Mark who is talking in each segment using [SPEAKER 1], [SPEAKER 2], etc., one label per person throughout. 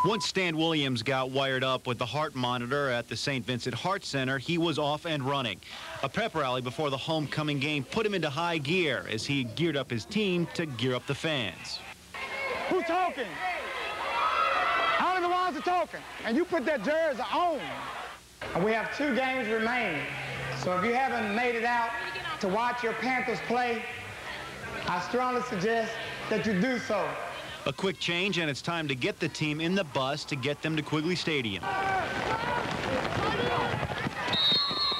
[SPEAKER 1] Once Stan Williams got wired up with the heart monitor at the St. Vincent Heart Center, he was off and running. A pep rally before the homecoming game put him into high gear as he geared up his team to gear up the fans.
[SPEAKER 2] Who's talking? Only the ones are talking. And you put that jersey on. And we have 2 games remaining. So if you haven't made it out to watch your Panthers play, I strongly suggest that you do so.
[SPEAKER 1] A quick change, and it's time to get the team in the bus to get them to Quigley Stadium.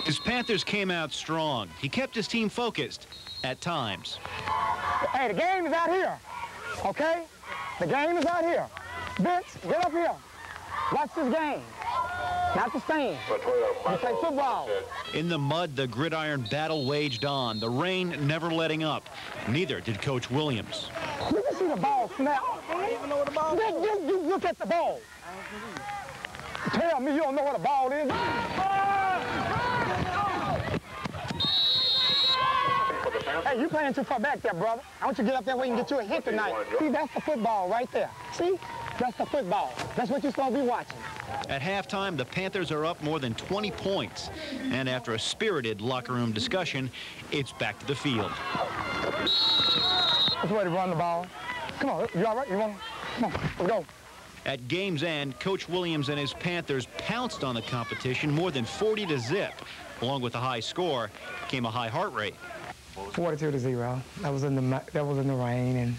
[SPEAKER 1] His Panthers came out strong. He kept his team focused at times.
[SPEAKER 2] Hey, the game is out here, okay? The game is out here. Vince, get up here. Watch this game, not the stand. You play football.
[SPEAKER 1] In the mud, the gridiron battle waged on, the rain never letting up. Neither did Coach Williams.
[SPEAKER 2] You can see the ball snap. I don't even know what the ball is. Just look at the ball. Tell me you don't know what a ball is. Hey, you playing too far back there, brother. I want you to get up there where you can get you a hit tonight. See, that's the football right there. See? That's the football. That's what you're supposed to be watching.
[SPEAKER 1] At halftime, the Panthers are up more than 20 points. And after a spirited locker room discussion, it's back to the field.
[SPEAKER 2] Let's ready to run the ball. Come on, you all right? You want to? Come on, let's go.
[SPEAKER 1] At game's end, Coach Williams and his Panthers pounced on the competition more than 40-0. Along with a high score came a high heart rate.
[SPEAKER 2] 42-0. That was in the rain and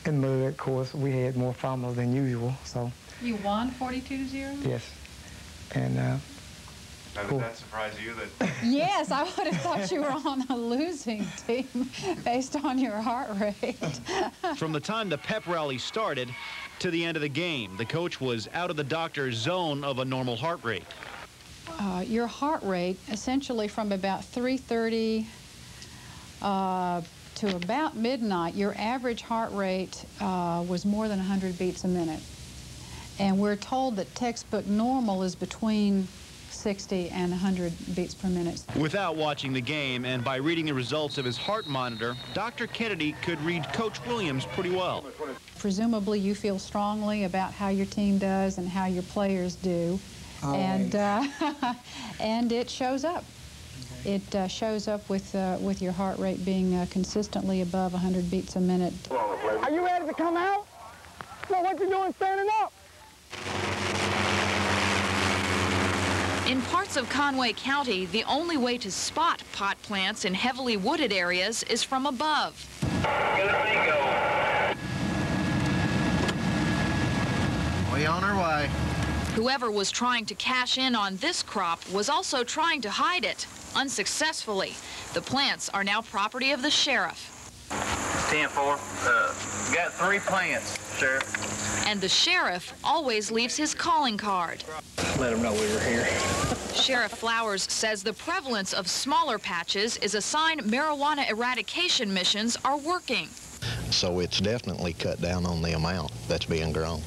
[SPEAKER 2] in mud. Of course, we had more fumbles than usual. So.
[SPEAKER 3] You won 42-0?
[SPEAKER 2] Yes. And.
[SPEAKER 4] Now, did that surprise you? That?
[SPEAKER 3] Yes, I would have thought you were on a losing team based on your heart rate.
[SPEAKER 1] From the time the pep rally started to the end of the game, the coach was out of the doctor's zone of a normal heart rate.
[SPEAKER 3] Your heart rate, essentially from about 3:30 to about midnight, your average heart rate was more than 100 beats a minute. And we're told that textbook normal is between 60 and 100 beats per minute.
[SPEAKER 1] Without watching the game and by reading the results of his heart monitor, Dr. Kennedy could read Coach Williams pretty well.
[SPEAKER 3] Presumably you feel strongly about how your team does and how your players do. And it shows up. It shows up with your heart rate being consistently above 100 beats a minute.
[SPEAKER 2] Are you ready to come out? No, what you doing standing up?
[SPEAKER 5] In parts of Conway County, the only way to spot pot plants in heavily wooded areas is from above.
[SPEAKER 6] We on our way.
[SPEAKER 5] Whoever was trying to cash in on this crop was also trying to hide it, unsuccessfully. The plants are now property of the sheriff.
[SPEAKER 6] 10-4. Got 3 plants, Sheriff.
[SPEAKER 5] And the sheriff always leaves his calling card.
[SPEAKER 6] Let them know we were here.
[SPEAKER 5] Sheriff Flowers says the prevalence of smaller patches is a sign marijuana eradication missions are working.
[SPEAKER 7] So it's definitely cut down on the amount that's being grown.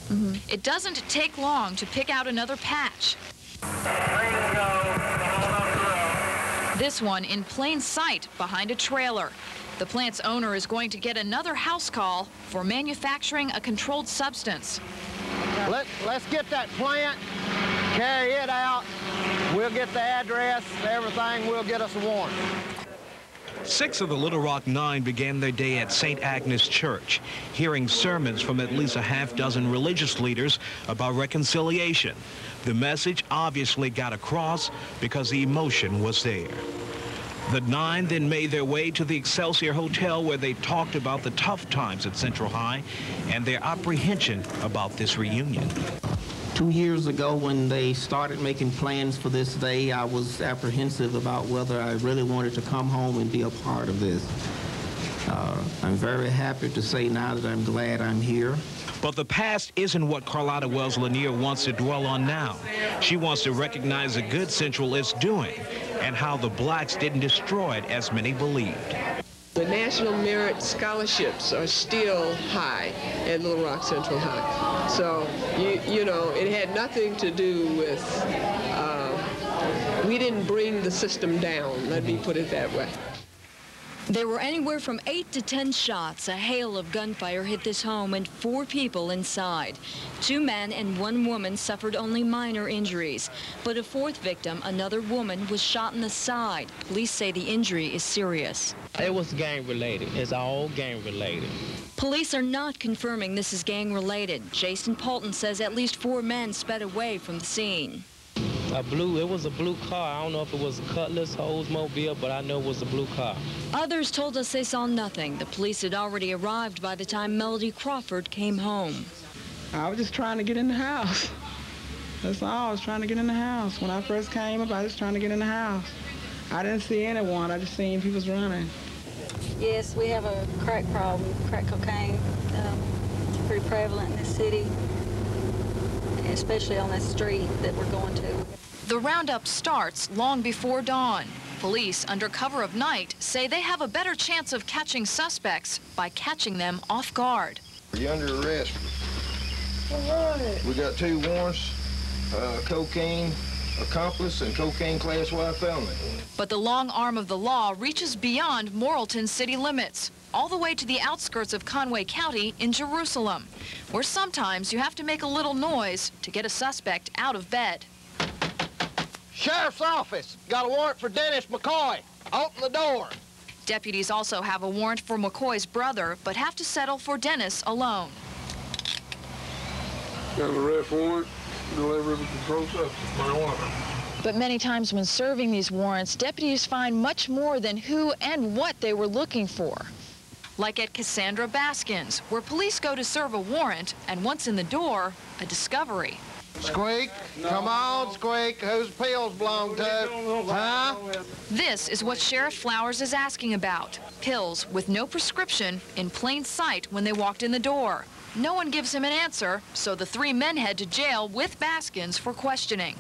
[SPEAKER 5] It doesn't take long to pick out another patch. This one in plain sight behind a trailer. The plant's owner is going to get another house call for manufacturing a controlled substance.
[SPEAKER 6] Let's get that plant, carry it out. We'll get the address, everything. We'll get us a warrant.
[SPEAKER 8] 6 of the Little Rock 9 began their day at St. Agnes Church, hearing sermons from at least a half-dozen religious leaders about reconciliation. The message obviously got across because the emotion was there. The 9 then made their way to the Excelsior Hotel, where they talked about the tough times at Central High and their apprehension about this reunion.
[SPEAKER 9] 2 years ago, when they started making plans for this day, I was apprehensive about whether I really wanted to come home and be a part of this. I'm very happy to say now that I'm glad I'm here.
[SPEAKER 8] But the past isn't what Carlotta Wells Lanier wants to dwell on now. She wants to recognize the good Central is doing and how the blacks didn't destroy it as many believed.
[SPEAKER 10] The National Merit Scholarships are still high at Little Rock Central High. So, you know, it had nothing to do with, we didn't bring the system down, let me put it that way.
[SPEAKER 11] There were anywhere from 8 to 10 shots. A hail of gunfire hit this home and 4 people inside. 2 men and 1 woman suffered only minor injuries. But a 4th victim, another woman, was shot in the side. Police say the injury is serious.
[SPEAKER 12] It was gang-related. It's all gang-related.
[SPEAKER 11] Police are not confirming this is gang-related. Jason Palton says at least 4 men sped away from the scene.
[SPEAKER 12] It was a blue car. I don't know if it was a Cutlass, Oldsmobile, but I know it was a blue car.
[SPEAKER 11] Others told us they saw nothing. The police had already arrived by the time Melody Crawford came home.
[SPEAKER 2] I was just trying to get in the house. That's all. I was trying to get in the house. When I first came up, I was trying to get in the house. I didn't see anyone. I just seen people running.
[SPEAKER 13] Yes, we have a crack problem, crack cocaine. It's pretty prevalent in this city, especially on that street that we're going to.
[SPEAKER 5] The roundup starts long before dawn. Police, under cover of night, say they have a better chance of catching suspects by catching them off guard.
[SPEAKER 14] You're under arrest. We got 2 warrants, cocaine accomplice and cocaine class Y felony.
[SPEAKER 5] But the long arm of the law reaches beyond Morrilton city limits, all the way to the outskirts of Conway County in Jerusalem, where sometimes you have to make a little noise to get a suspect out of bed.
[SPEAKER 6] Sheriff's office. Got a warrant for Dennis McCoy. Open the door.
[SPEAKER 5] Deputies also have a warrant for McCoy's brother, but have to settle for Dennis alone.
[SPEAKER 15] Got an arrest warrant, delivery of a controlled substance, marijuana.
[SPEAKER 5] But many times when serving these warrants, deputies find much more than who and what they were looking for. Like at Cassandra Baskin's, where police go to serve a warrant, and once in the door, a discovery.
[SPEAKER 6] Squeak, come on, Squeak. Whose pills belong to? Huh?
[SPEAKER 5] This is what Sheriff Flowers is asking about. Pills with no prescription in plain sight when they walked in the door. No one gives him an answer, so the 3 men head to jail with Baskins for questioning.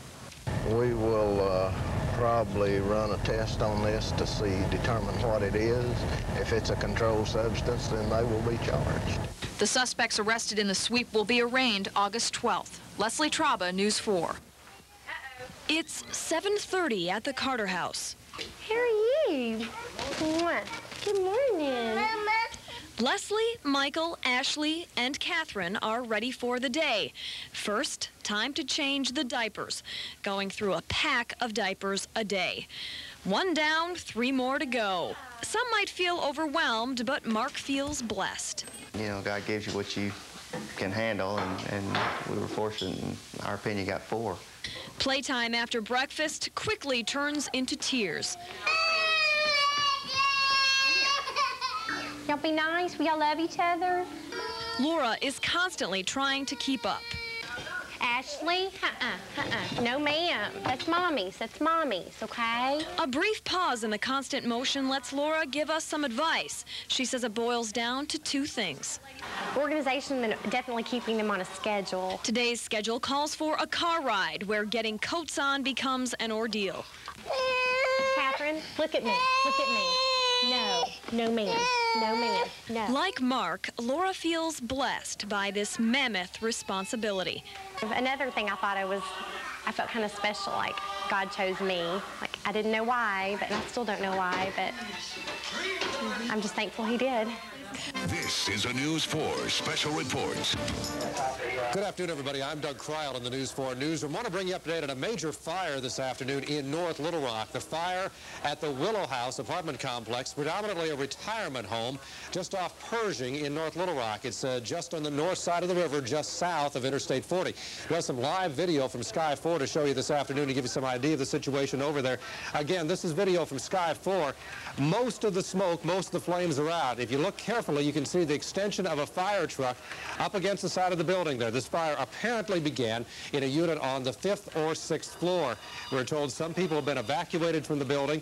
[SPEAKER 7] We will probably run a test on this to determine what it is. If it's a controlled substance, then they will be charged.
[SPEAKER 5] The suspects arrested in the sweep will be arraigned August 12th. Leslie Traba, News 4.
[SPEAKER 11] It's 7:30 at the Carter house.
[SPEAKER 16] How are you? Good morning. Mama.
[SPEAKER 11] Leslie, Michael, Ashley, and Catherine are ready for the day. First, time to change the diapers, going through a pack of diapers a day. 1 down, 3 more to go. Some might feel overwhelmed, but Mark feels blessed.
[SPEAKER 17] You know, God gives you what you can handle, and we were fortunate, in our opinion, got 4.
[SPEAKER 11] Playtime after breakfast quickly turns into tears.
[SPEAKER 16] Y'all be nice. Will y'all love each other?
[SPEAKER 11] Laura is constantly trying to keep up.
[SPEAKER 16] Ashley, no ma'am. That's mommy's. That's mommy's, okay?
[SPEAKER 11] A brief pause in the constant motion lets Laura give us some advice. She says it boils down to 2 things.
[SPEAKER 16] Organization and definitely keeping them on a schedule.
[SPEAKER 11] Today's schedule calls for a car ride where getting coats on becomes an ordeal.
[SPEAKER 16] Catherine, look at me. Look at me. No, no ma'am. No ma'am. No.
[SPEAKER 11] Like Mark, Laura feels blessed by this mammoth responsibility.
[SPEAKER 16] Another thing I felt kind of special, like God chose me. Like I didn't know why, but I still don't know why, but I'm just thankful he did.
[SPEAKER 18] This is a News 4 Special Report.
[SPEAKER 19] Good afternoon, everybody. I'm Doug Kreil in the News 4 Newsroom. I want to bring you up to date on a major fire this afternoon in North Little Rock. The fire at the Willow House apartment complex, predominantly a retirement home, just off Pershing in North Little Rock. It's just on the north side of the river, just south of Interstate 40. We have some live video from Sky 4 to show you this afternoon to give you some idea of the situation over there. Again, this is video from Sky 4. Most of the smoke, most of the flames are out. If you look carefully, you can see the extension of a fire truck up against the side of the building there. This fire apparently began in a unit on the 5th or 6th floor. We're told some people have been evacuated from the building.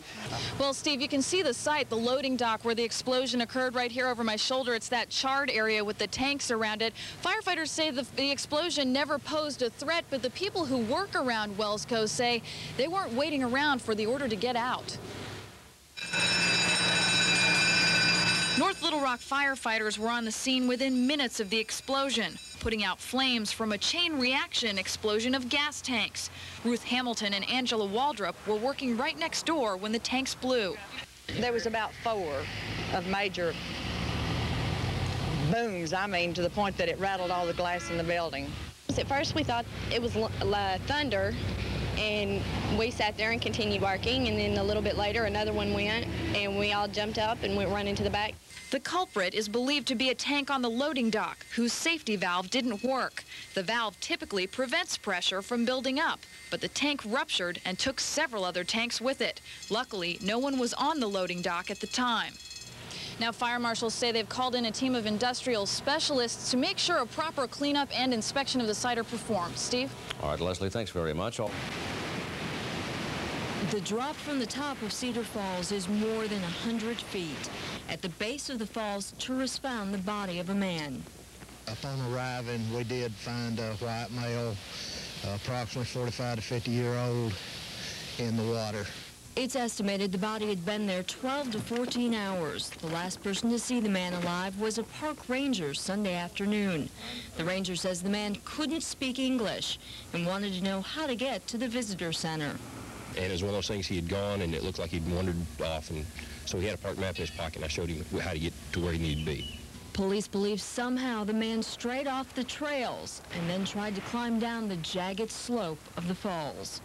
[SPEAKER 5] Well, Steve, you can see the site, the loading dock where the explosion occurred right here over my shoulder. It's that charred area with the tanks around it. Firefighters say the explosion never posed a threat, but the people who work around WELSCO say they weren't waiting around for the order to get out. North Little Rock firefighters were on the scene within minutes of the explosion, putting out flames from a chain reaction explosion of gas tanks. Ruth Hamilton and Angela Waldrop were working right next door when the tanks blew.
[SPEAKER 20] There was about 4 of major booms, to the point that it rattled all the glass in the building.
[SPEAKER 21] At first we thought it was thunder, and we sat there and continued working, and then a little bit later another one went, and we all jumped up and went running to the back.
[SPEAKER 5] The culprit is believed to be a tank on the loading dock whose safety valve didn't work. The valve typically prevents pressure from building up, but the tank ruptured and took several other tanks with it. Luckily, no one was on the loading dock at the time. Now, fire marshals say they've called in a team of industrial specialists to make sure a proper cleanup and inspection of the site are performed. Steve?
[SPEAKER 22] All right, Leslie, thanks very much.
[SPEAKER 23] The drop from the top of Cedar Falls is more than 100 feet. At the base of the falls, tourists found the body of a man.
[SPEAKER 7] Upon arriving, we did find a white male, approximately 45 to 50-year-old, in the water.
[SPEAKER 23] It's estimated the body had been there 12 to 14 hours. The last person to see the man alive was a park ranger Sunday afternoon. The ranger says the man couldn't speak English and wanted to know how to get to the visitor center.
[SPEAKER 24] And it was one of those things, he had gone and it looked like he'd wandered off, and so he had a park map in his pocket, and I showed him how to get to where he needed to be.
[SPEAKER 23] Police believe somehow the man strayed off the trails and then tried to climb down the jagged slope of the falls.